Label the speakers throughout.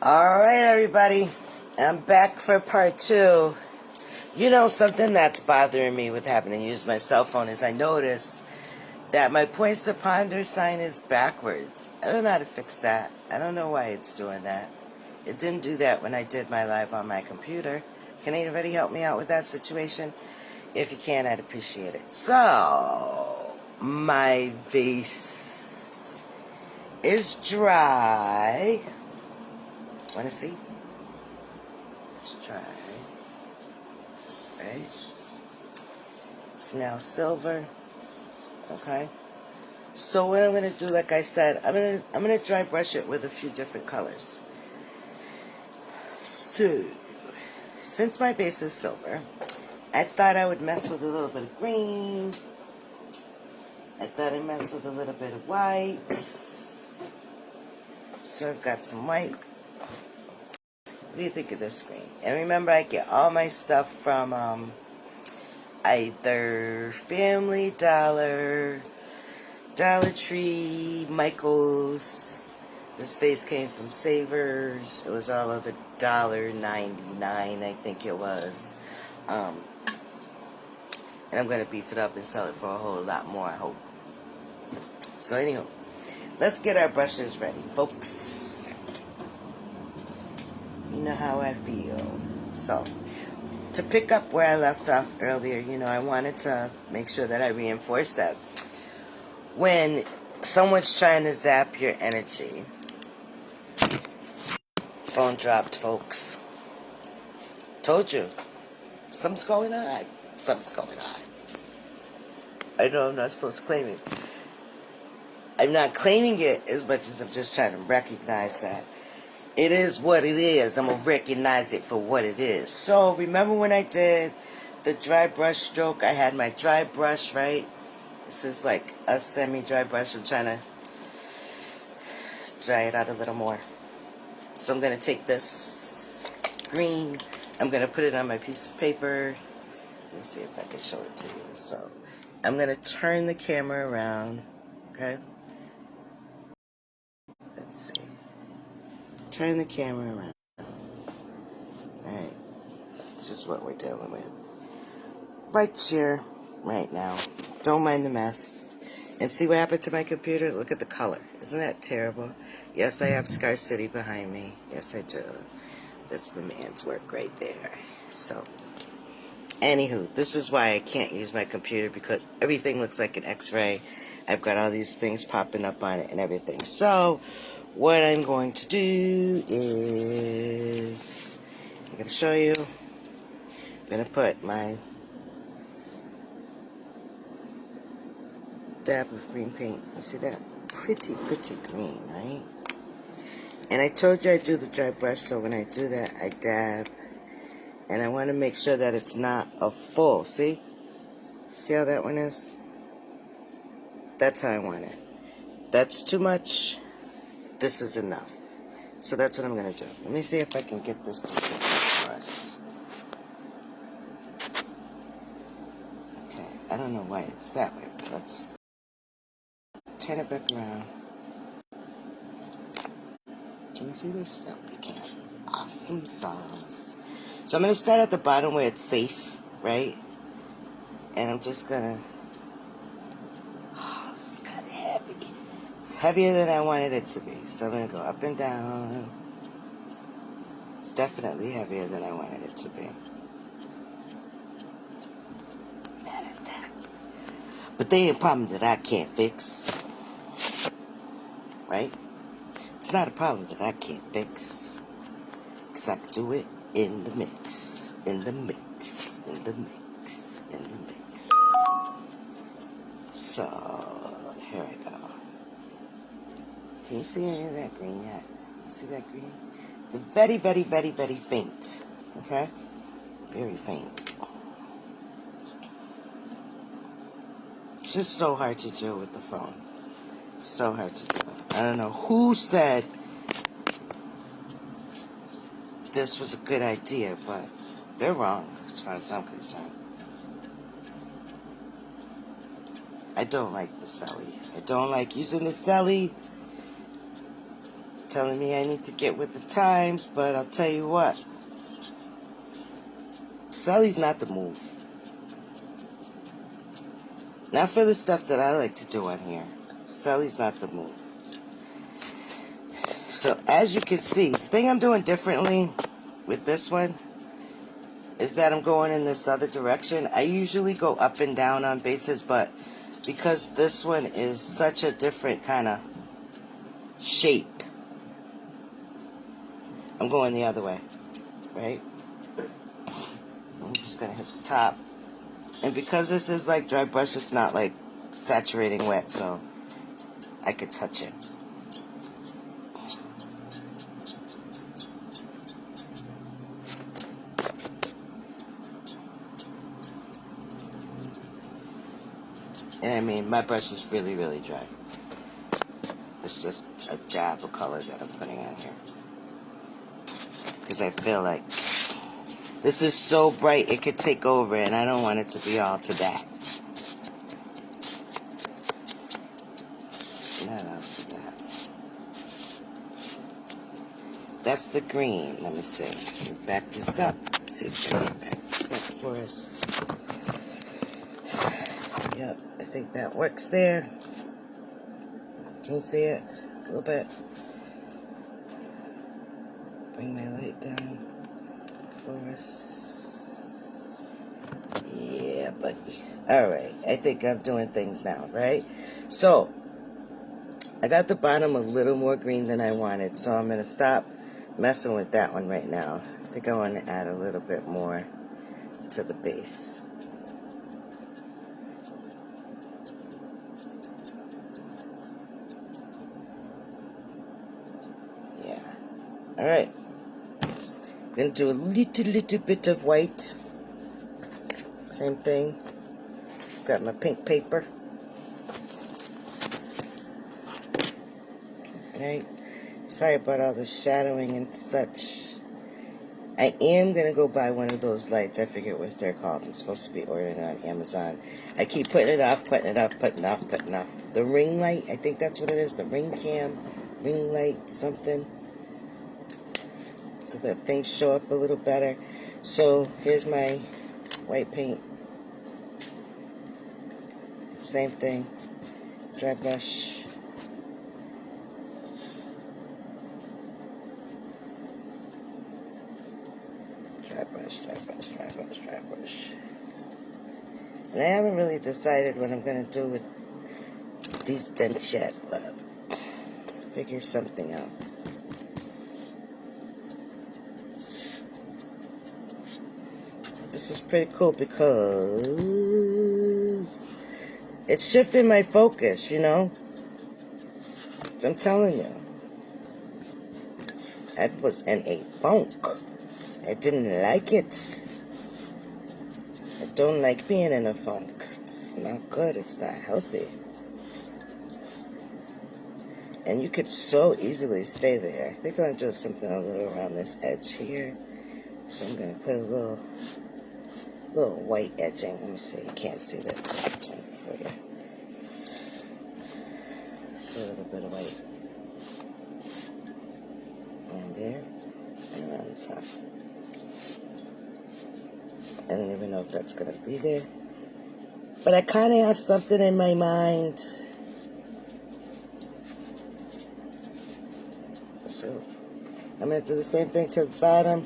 Speaker 1: Alright, everybody. I'm back for part 2. You know, something that's bothering me with having to use my cell phone is I notice that my points to ponder sign is backwards. I don't know how to fix that. I don't know why it's doing that. It didn't do that when I did my live on my computer. Can anybody help me out with that situation? If you can, I'd appreciate it. So, my vase is dry. Want to see? Let's try. Right? It's now silver. Okay. So what I'm gonna do, like I said, I'm gonna dry brush it with a few different colors. So, since my base is silver, I thought I would mess with a little bit of green. I thought I'd mess with a little bit of white. So I've got some white. What do you think of this green? And remember, I get all my stuff from either Family Dollar, Dollar Tree, Michael's. This vase came from Savers. It was all of $1.99, I think it was. And I'm going to beef it up and sell it for a whole lot more, I hope. So anyway, let's get our brushes ready, folks. You know how I feel. So, to pick up where I left off earlier, you know, I wanted to make sure that I reinforce that when someone's trying to zap your energy. Phone dropped, folks. Told you. Something's going on. Something's going on. I know I'm not supposed to claim it. I'm not claiming it as much as I'm just trying to recognize that it is what it is. I'm going to recognize it for what it is. So, remember when I did the dry brush stroke? I had my dry brush, right? This is like a semi-dry brush. I'm trying to dry it out a little more. So I'm going to take this green. I'm going to put it on my piece of paper. Let me see if I can show it to you. So, I'm going to turn the camera around. Okay? Let's see. Turn the camera around. Alright. This is what we're dealing with. Right here, right now. Don't mind the mess. And see what happened to my computer? Look at the color. Isn't that terrible? Yes, I have Scar City behind me. Yes, I do. That's my man's work right there. So, anywho, this is why I can't use my computer, because everything looks like an x-ray. I've got all these things popping up on it and everything. So, what I'm going to do is, I'm going to show you, I'm going to put my dab of green paint. You see that? Pretty, pretty green, right? And I told you I do the dry brush, so when I do that, I dab. And I want to make sure that it's not a full, see? See how that one is? That's how I want it. That's too much. This is enough. So that's what I'm going to do. Let me see if I can get this to sit for us. Okay, I don't know why it's that way, but let's turn it back around. Can you see this? No, you can't. Awesome sauce. So I'm going to start at the bottom where it's safe, right? And I'm just going to... Oh, this is kind of heavy. It's heavier than I wanted it to be. So I'm going to go up and down. It's definitely heavier than I wanted it to be. But there ain't a problem that I can't fix. Right? It's not a problem that I can't fix. Because I can do it in the mix. In the mix. In the mix. In the mix. So, here I go. Can you see any of that green yet? See that green? It's very, very, very, very faint. Okay? Very faint. It's just so hard to do with the phone. So hard to do. I don't know who said this was a good idea, but they're wrong as far as I'm concerned. I don't like the celly. I don't like using the celly telling me I need to get with the times, but I'll tell you what. Sully's not the move. Not for the stuff that I like to do on here. Sully's not the move. So as you can see, the thing I'm doing differently with this one is that I'm going in this other direction. I usually go up and down on bases, but because this one is such a different kind of shape, I'm going the other way, right? I'm just going to hit the top. And because this is like dry brush, it's not like saturating wet, so I could touch it. And I mean, my brush is really, really dry. It's just a dab of color that I'm putting on here. Because I feel like this is so bright it could take over, and I don't want it to be all to that. Not all to that. That's the green. Let me see. Let me back this up. See if I can back this up for us. Yep, I think that works there. Can you see it? A little bit. Bring my light down for us. Yeah, buddy. Alright, I think I'm doing things now, right? So, I got the bottom a little more green than I wanted, so I'm going to stop messing with that one right now. I think I want to add a little bit more to the base. Yeah. Alright. I'm going to do a little bit of white. Same thing. Got my pink paper. Right? Sorry about all the shadowing and such. I am going to go buy one of those lights. I forget what they're called. I'm supposed to be ordering it on Amazon. I keep putting it off, putting it off, putting it off, putting it off. The ring light, I think that's what it is. The ring cam, ring light, something. So that things show up a little better. So here's my white paint. Same thing. Dry brush. Dry brush, dry brush, dry brush, dry brush. And I haven't really decided what I'm going to do with these dents yet, but figure something out. This is pretty cool because it's shifting my focus, you know? I'm telling you. I was in a funk. I didn't like it. I don't like being in a funk. It's not good. It's not healthy. And you could so easily stay there. I think I'm going to do something a little around this edge here. So I'm going to put a little white edging. Let me see. You can't see that, so I'll turn it for you. Just a little bit of white. And there. And around the top. I don't even know if that's going to be there. But I kind of have something in my mind. So, I'm going to do the same thing to the bottom.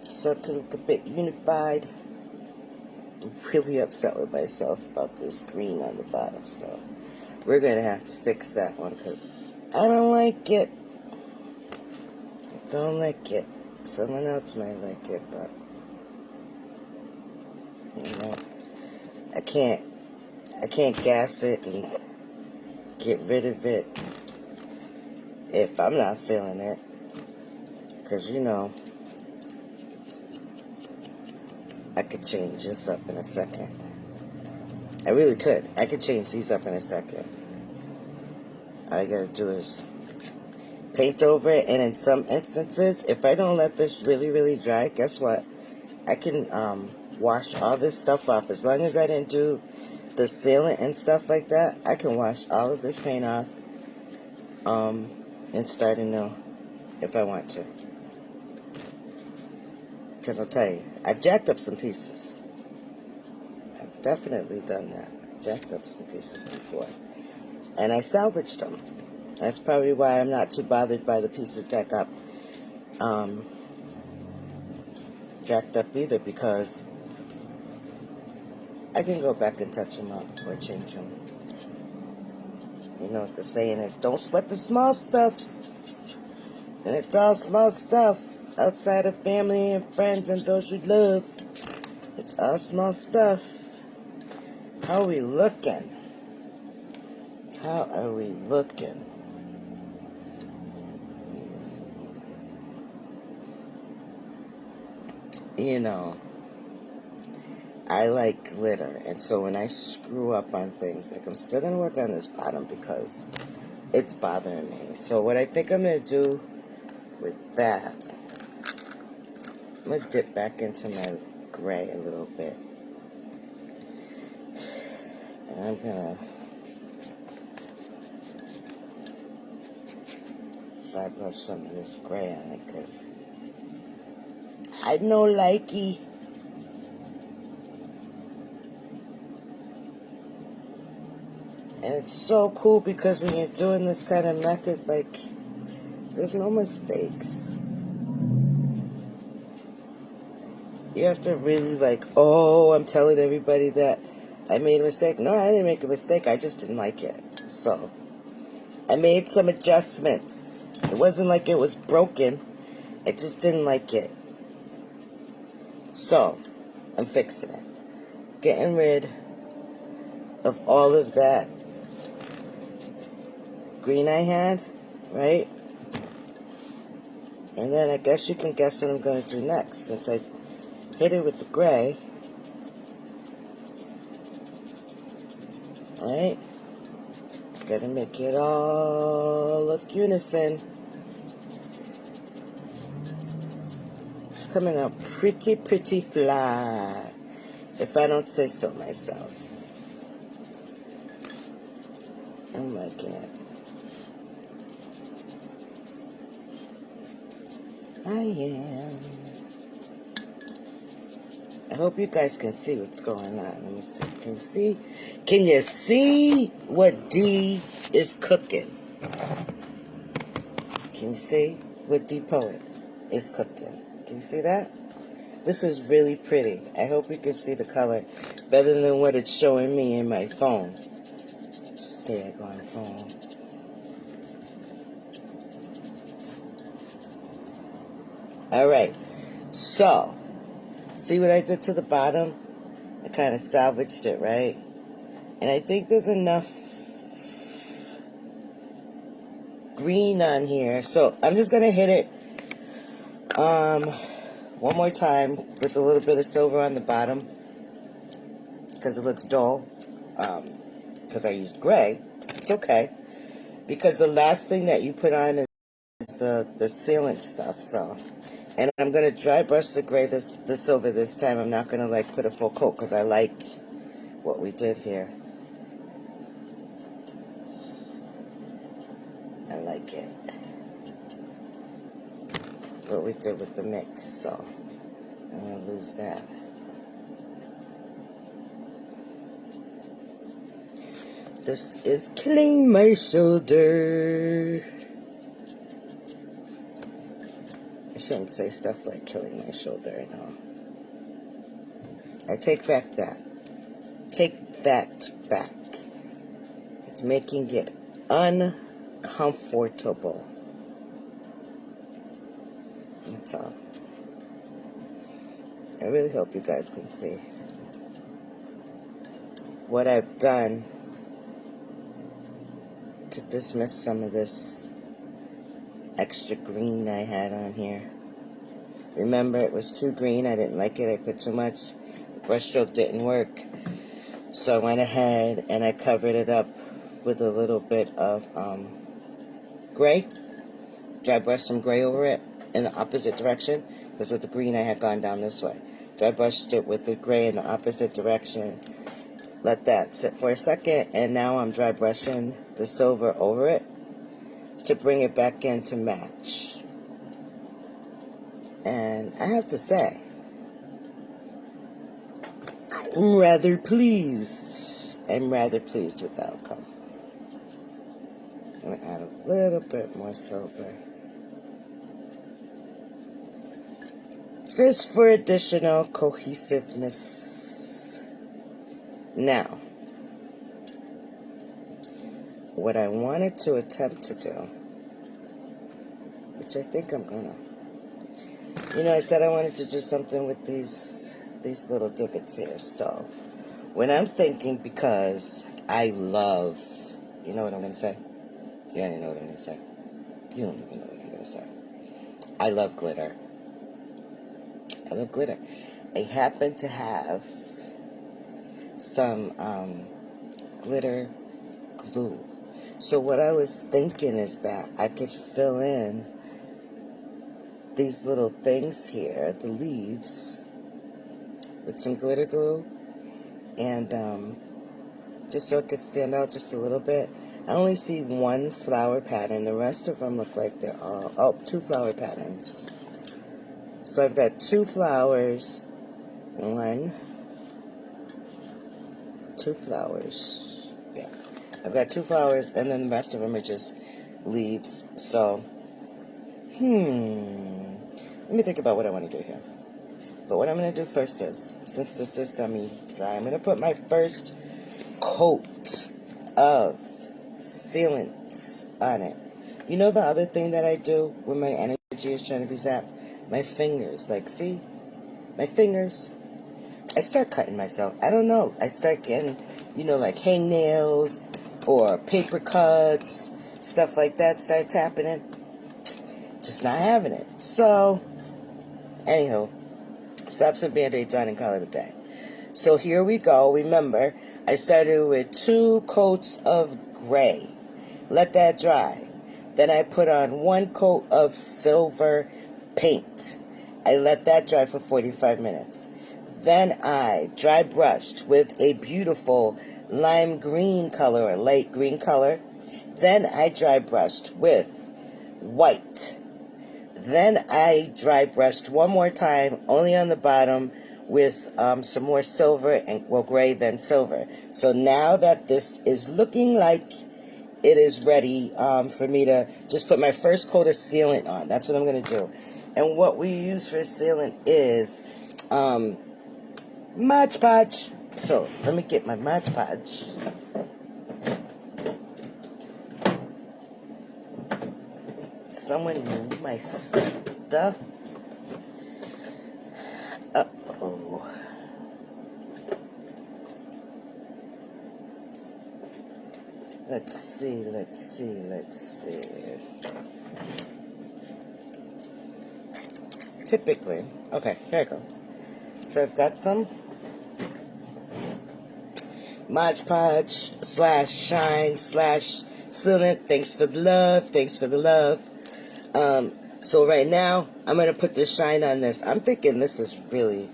Speaker 1: So it can look a bit unified. I'm really upset with myself about this green on the bottom. So, we're going to have to fix that one because I don't like it. I don't like it. Someone else might like it, but you know, I can't gas it and get rid of it if I'm not feeling it. Because, you know, I could change this up in a second. I really could. I could change these up in a second. All I gotta do is paint over it, and in some instances, if I don't let this really, really dry, guess what? I can wash all this stuff off. As long as I didn't do the sealant and stuff like that, I can wash all of this paint off and start anew if I want to. Because I'll tell you, I've jacked up some pieces. I've definitely done that. Jacked up some pieces before. And I salvaged them. That's probably why I'm not too bothered by the pieces that got jacked up either, because I can go back and touch them up or change them. You know what the saying is, don't sweat the small stuff. And it's all small stuff outside of family and friends and those you love. It's all small stuff. How are we looking? How are we looking? You know, I like glitter, and so when I screw up on things, like I'm still going to work on this bottom because it's bothering me. So what I think I'm going to do with that, I'm going to dip back into my gray a little bit. And I'm going to dry brush some of this gray on it because I no likey. And it's so cool because when you're doing this kind of method, like, there's no mistakes. You have to really, like, oh, I'm telling everybody that I made a mistake. No, I didn't make a mistake. I just didn't like it. So, I made some adjustments. It wasn't like it was broken. I just didn't like it. So, I'm fixing it. Getting rid of all of that green I had, right? And then I guess you can guess what I'm going to do next. Since I hit it with the gray, right? Gotta make it all look unison. It's coming out pretty, pretty fly, if I don't say so myself. I'm liking it. I am. I hope you guys can see what's going on. Let me see. Can you see? Can you see what D is cooking? Can you see what Depoet is cooking? Can you see that? This is really pretty. I hope you can see the color better than what it's showing me in my phone. Daggone phone. Alright, so, see what I did to the bottom? I kind of salvaged it, right? And I think there's enough green on here. So, I'm just going to hit it one more time with a little bit of silver on the bottom. Because it looks dull. Because I used gray. It's okay. Because the last thing that you put on is the sealant stuff, so... And I'm going to dry brush the gray, the silver this time. I'm not going to, like, put a full coat because I like what we did here. I like it. What we did with the mix, so I'm going to lose that. This is killing my shoulder. I shouldn't say stuff like killing my shoulder and all. I take back that. Take that back. It's making it uncomfortable. That's all. I really hope you guys can see what I've done to dismiss some of this extra green I had on here. Remember, it was too green. I didn't like it. I put too much. The brush stroke didn't work. So I went ahead and I covered it up with a little bit of gray. Dry brushed some gray over it in the opposite direction. Because with the green I had gone down this way. Dry brushed it with the gray in the opposite direction. Let that sit for a second. And now I'm dry brushing the silver over it to bring it back in to match. And I have to say, I'm rather pleased. I'm rather pleased with the outcome. I'm going to add a little bit more silver, just for additional cohesiveness. Now, what I wanted to attempt to do, which I think I'm gonna, I said I wanted to do something with these little divots here. So, when I'm thinking, because I love, you know what I'm gonna say? You already know what I'm gonna say. You don't even know what I'm gonna say. I love glitter. I love glitter. I happen to have some glitter glue. So what I was thinking is that I could fill in these little things here, the leaves, with some glitter glue, and just so it could stand out just a little bit. I only see one flower pattern. The rest of them look like they're all, two flower patterns. So I've got 2 flowers, 2 flowers, yeah. I've got 2 flowers, and then the rest of them are just leaves. So, let me think about what I want to do here. But what I'm going to do first is, since this is semi-dry, I'm going to put my first coat of sealants on it. You know the other thing that I do when my energy is trying to be zapped? My fingers. Like, see? My fingers. I start cutting myself. I don't know. I start getting, like hangnails or paper cuts, stuff like that starts happening. Just not having it. So, anywho, slap some Band-Aids on and call it a day. So here we go. Remember, I started with 2 coats of gray. Let that dry. Then I put on 1 coat of silver paint. I let that dry for 45 minutes. Then I dry brushed with a beautiful lime green color or light green color. Then I dry brushed with white. Then I dry brushed one more time, only on the bottom, with some more silver, and gray then silver. So now that this is looking like it is ready for me to just put my first coat of sealant on. That's what I'm going to do. And what we use for sealant is Mod Podge. So let me get my Mod Podge. Someone move my stuff. Uh-oh. Let's see. Typically, okay, here I go. So I've got some Mod Podge /shine /sealant. Thanks for the love. So right now, I'm going to put the shine on this. I'm thinking this is really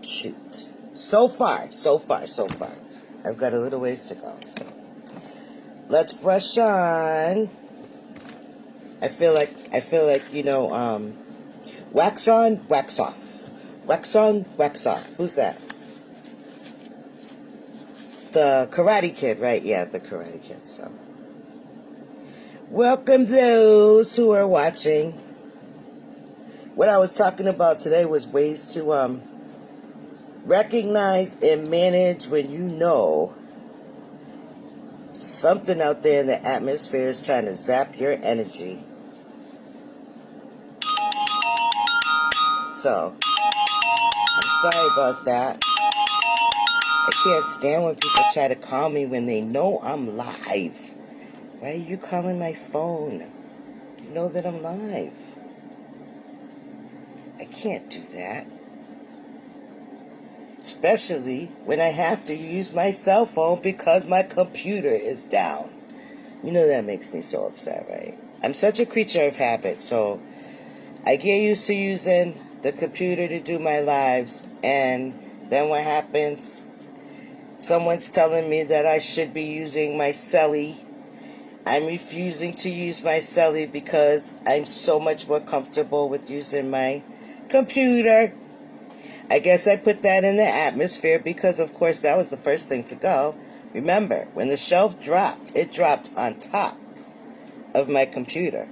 Speaker 1: cute. So far. I've got a little ways to go. So let's brush on. I feel like, wax on, wax off. Wax on, wax off. Who's that? The Karate Kid, right? Yeah, the Karate Kid. So, welcome those who are watching. What I was talking about today was ways to recognize and manage when you know something out there in the atmosphere is trying to zap your energy. So, I'm sorry about that. I can't stand when people try to call me when they know I'm live. Why are you calling my phone? You know that I'm live. I can't do that. Especially when I have to use my cell phone because my computer is down. You know that makes me so upset, right? I'm such a creature of habit, so I get used to using the computer to do my lives, and then what happens? Someone's telling me that I should be using my celly. I'm refusing to use my celly because I'm so much more comfortable with using my computer. I guess I put that in the atmosphere because, of course, that was the first thing to go. Remember, when the shelf dropped, it dropped on top of my computer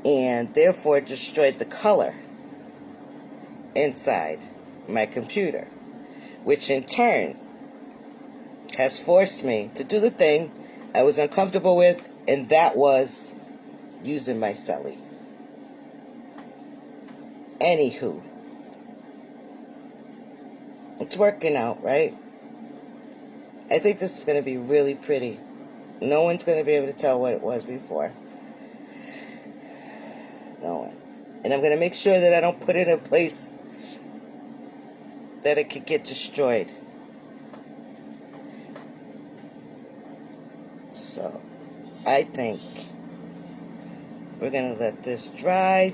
Speaker 1: and therefore destroyed the color inside my computer, which in turn has forced me to do the thing I was uncomfortable with, and that was using my celly. Anywho, it's working out, right? I think this is going to be really pretty. No one's going to be able to tell what it was before. No one. And I'm going to make sure that I don't put it in a place that it could get destroyed. So, I think we're going to let this dry.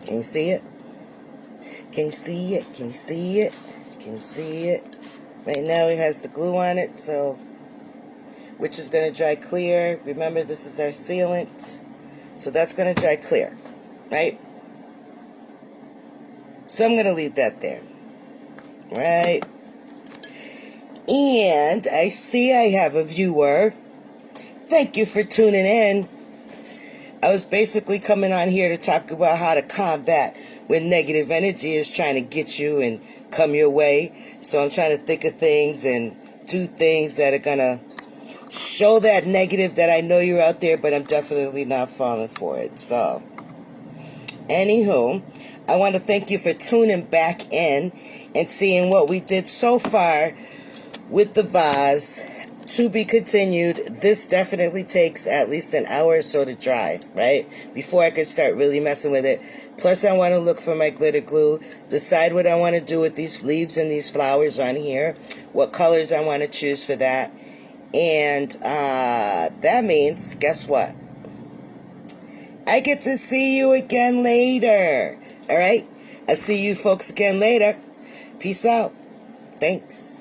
Speaker 1: Can you see it? Can you see it? Can you see it? Can you see it? Right now it has the glue on it, so which is going to dry clear. Remember, this is our sealant. So that's going to dry clear, right? So I'm going to leave that there, right? And I see I have a viewer. Thank you for tuning in. I was basically coming on here to talk about how to combat when negative energy is trying to get you and come your way. So I'm trying to think of things and do things that are going to show that negative that I know you're out there, but I'm definitely not falling for it. So, anywho, I want to thank you for tuning back in and seeing what we did so far with the vase. To be continued. This definitely takes at least an hour or so to dry, right? Before I can start really messing with it. Plus, I want to look for my glitter glue, decide what I want to do with these leaves and these flowers on here, what colors I want to choose for that. And that means, guess what? I get to see you again later. All right? I'll see you folks again later. Peace out. Thanks.